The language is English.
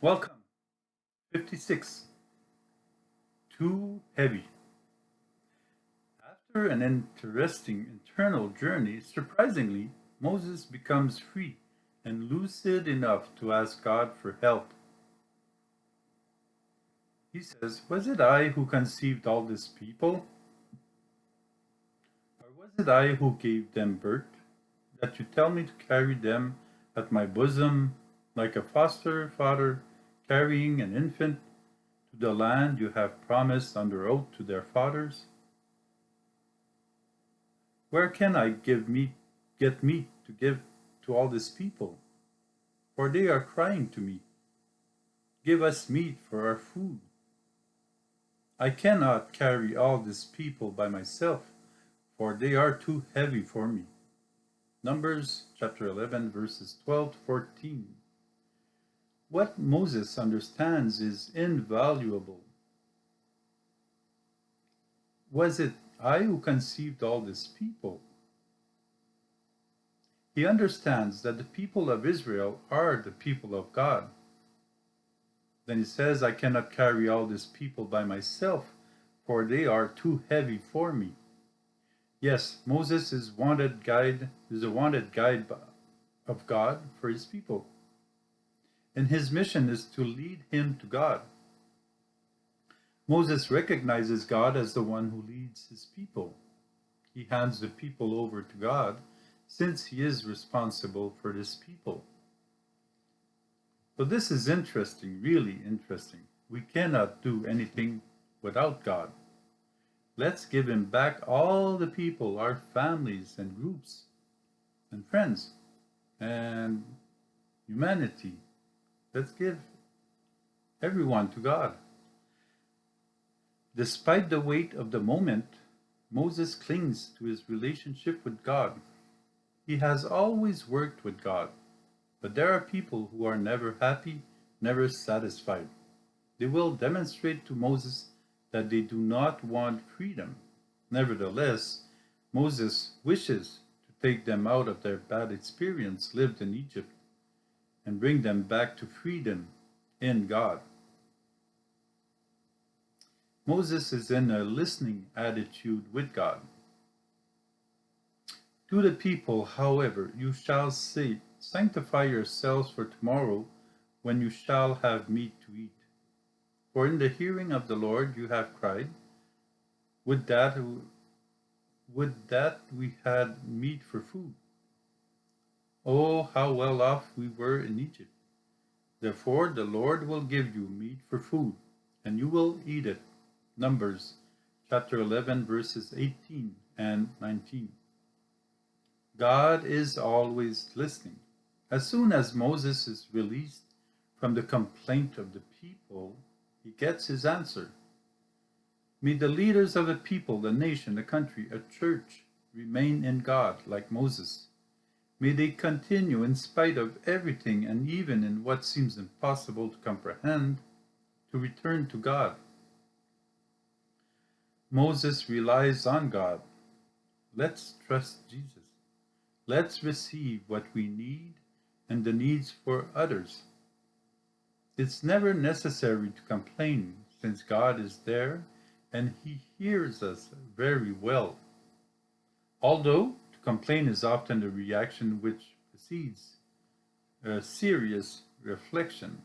Welcome. 56. Too heavy. After an interesting internal journey, surprisingly, Moses becomes free and lucid enough to ask God for help. He says, "Was it I who conceived all these people? Or was it I who gave them birth? That you tell me to carry them at my bosom like a foster father carrying an infant to the land you have promised under oath to their fathers? Where can I get meat to give to all these people? For they are crying to me, give us meat for our food. I cannot carry all these people by myself, for they are too heavy for me." Numbers chapter 11, verses 12 to 14. What Moses understands is invaluable. Was it I who conceived all these people? He understands that the people of Israel are the people of God. Then he says, "I cannot carry all these people by myself, for they are too heavy for me." Yes, Moses is a wanted guide of God for his people. And his mission is to lead him to God. Moses recognizes God as the one who leads his people. He hands the people over to God since he is responsible for this people. So this is interesting, really interesting. We cannot do anything without God. Let's give him back all the people, our families and groups and friends and humanity. Let's give everyone to God. Despite the weight of the moment, Moses clings to his relationship with God. He has always worked with God, but there are people who are never happy, never satisfied. They will demonstrate to Moses that they do not want freedom. Nevertheless, Moses wishes to take them out of their bad experience lived in Egypt and bring them back to freedom in God. Moses is in a listening attitude with God. To the people, however, you shall say, "Sanctify yourselves for tomorrow, when you shall have meat to eat. For in the hearing of the Lord you have cried, Would that, would that we had meat for food. Oh, how well off we were in Egypt. Therefore the Lord will give you meat for food, and you will eat it." Numbers chapter 11, verses 18 and 19. God is always listening. As soon as Moses is released from the complaint of the people, he gets his answer. May the leaders of the people, the nation, the country, a church remain in God like Moses. May they continue in spite of everything and even in what seems impossible to comprehend to return to God. Moses relies on God. Let's trust Jesus. Let's receive what we need and the needs for others. It's never necessary to complain since God is there and he hears us very well. Although to complain is often the reaction which precedes a serious reflection.